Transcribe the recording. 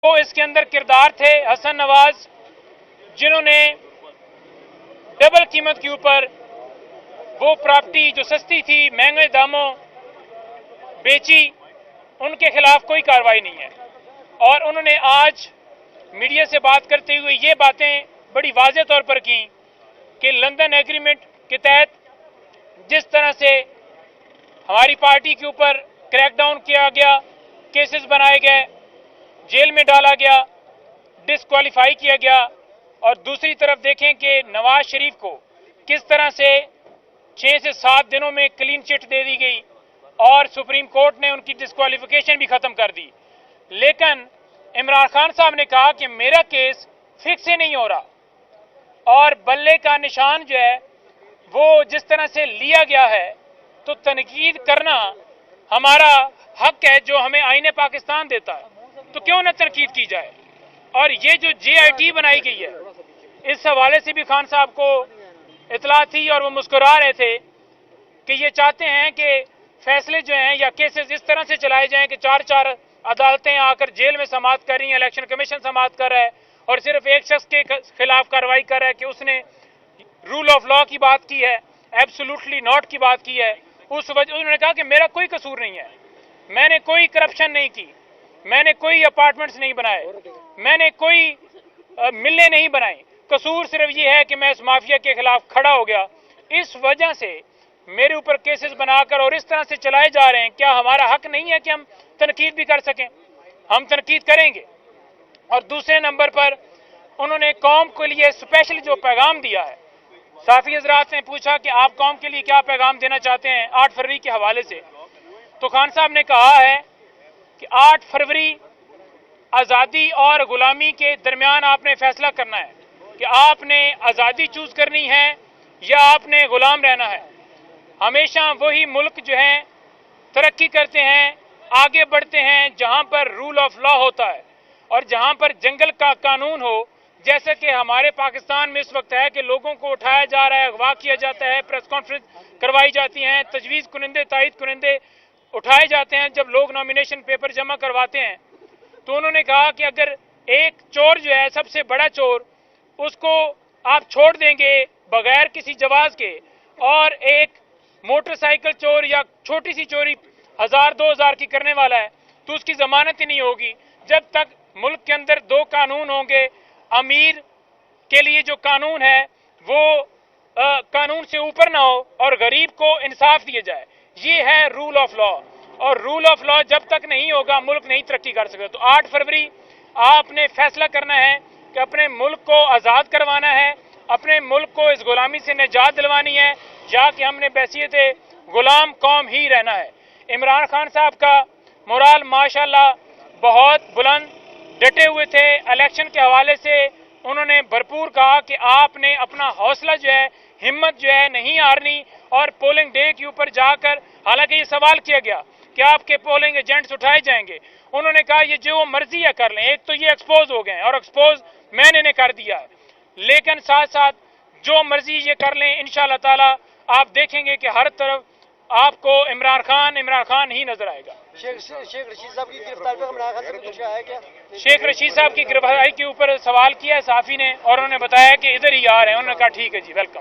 वो इसके अंदर किरदार थे हसन नवाज, जिन्होंने डबल कीमत के ऊपर वो प्रॉपर्टी जो सस्ती थी महंगे दामों बेची, उनके खिलाफ कोई कार्रवाई नहीं है। और उन्होंने आज मीडिया से बात करते हुए ये बातें बड़ी वाज़ेह तौर पर की कि लंदन एग्रीमेंट के तहत जिस तरह से हमारी पार्टी के ऊपर क्रैकडाउन किया गया, केसेस बनाए गए, जेल में डाला गया, डिस्क्वालीफाई किया गया, और दूसरी तरफ देखें कि नवाज शरीफ को किस तरह से 6 से 7 दिनों में क्लीन चिट दे दी गई और सुप्रीम कोर्ट ने उनकी डिस्क्वालिफिकेशन भी खत्म कर दी। लेकिन इमरान खान साहब ने कहा कि मेरा केस फिक्स ही नहीं हो रहा और बल्ले का निशान जो है वो जिस तरह से लिया गया है, तो तनकीद करना हमारा हक है जो हमें आईने पाकिस्तान देता है, तो क्यों न तनकीद की जाए। और ये जो JIT बनाई गई है, इस हवाले से भी खान साहब को इतला थी और वो मुस्कुरा रहे थे कि ये चाहते हैं कि फैसले जो हैं या केसेस इस तरह से चलाए जाएं कि 4-4 अदालतें आकर जेल में समाअत कर रही हैं, इलेक्शन कमीशन समाअत कर रहा है और सिर्फ एक शख्स के खिलाफ कार्रवाई कर रहा है कि उसने रूल ऑफ लॉ की बात की है, एब्सोल्युटली नॉट की बात की है। उस वजह उन्होंने कहा कि मेरा कोई कसूर नहीं है, मैंने कोई करप्शन नहीं की, मैंने कोई अपार्टमेंट्स नहीं बनाए, मैंने कोई मिलें नहीं बनाई, कसूर सिर्फ ये है कि मैं इस माफिया के खिलाफ खड़ा हो गया। इस वजह से मेरे ऊपर केसेस बनाकर और इस तरह से चलाए जा रहे हैं। क्या हमारा हक नहीं है कि हम तनकीद भी कर सकें? हम तनकीद करेंगे। और दूसरे नंबर पर उन्होंने कौम के लिए स्पेशल जो पैगाम दिया है, साफी हजरात ने पूछा कि आप कौम के लिए क्या पैगाम देना चाहते हैं 8 फरवरी के हवाले से, तो खान साहब ने कहा है कि 8 फरवरी आज़ादी और गुलामी के दरमियान आपने फैसला करना है कि आपने आज़ादी चूज करनी है या आपने गुलाम रहना है। हमेशा वही मुल्क जो है तरक्की करते हैं, आगे बढ़ते हैं जहां पर रूल ऑफ लॉ होता है और जहां पर जंगल का कानून हो, जैसे कि हमारे पाकिस्तान में इस वक्त है कि लोगों को उठाया जा रहा है, अगवा किया जाता है, प्रेस कॉन्फ्रेंस करवाई जाती हैं, तजवीज़ कुनिंदे तायद कुनिंदे उठाए जाते हैं जब लोग नॉमिनेशन पेपर जमा करवाते हैं। तो उन्होंने कहा कि अगर एक चोर जो है सबसे बड़ा चोर, उसको आप छोड़ देंगे बगैर किसी जवाज के, और एक मोटरसाइकिल चोर या छोटी सी चोरी 1000-2000 की करने वाला है, तो उसकी जमानत ही नहीं होगी जब तक मुल्क के अंदर 2 कानून होंगे। अमीर के लिए जो कानून है वो कानून से ऊपर ना हो और गरीब को इंसाफ दिया जाए। ये है रूल ऑफ लॉ, और रूल ऑफ लॉ जब तक नहीं होगा मुल्क नहीं तरक्की कर सकता। तो 8 फरवरी आपने फैसला करना है कि अपने मुल्क को आज़ाद करवाना है, अपने मुल्क को इस गुलामी से निजात दिलवानी है, या कि हमने बैसियत गुलाम कौम ही रहना है। इमरान खान साहब का मोराल माशाल्लाह बहुत बुलंद, डटे हुए थे। इलेक्शन के हवाले से उन्होंने भरपूर कहा कि आपने अपना हौसला जो है, हिम्मत जो है नहीं हारनी, और पोलिंग डे के ऊपर जाकर, हालांकि ये सवाल किया गया कि आपके पोलिंग एजेंट्स उठाए जाएंगे, उन्होंने कहा ये जो मर्जी है कर लें। एक तो ये एक्सपोज हो गए हैं और एक्सपोज मैंने ने कर दिया है, लेकिन साथ साथ जो मर्जी ये कर लें, इंशाअल्लाह ताला आप देखेंगे कि हर तरफ आपको इमरान खान ही नजर आएगा। शेख रशीद साहब की गिरफ्तारी पर इमरान खान से कुछ है क्या? शेख रशीद साहब की गिरफ्तारी के ऊपर सवाल किया है साफी ने, और उन्होंने बताया कि इधर ही आ रहे हैं। उन्होंने कहा ठीक है जी, वेलकम।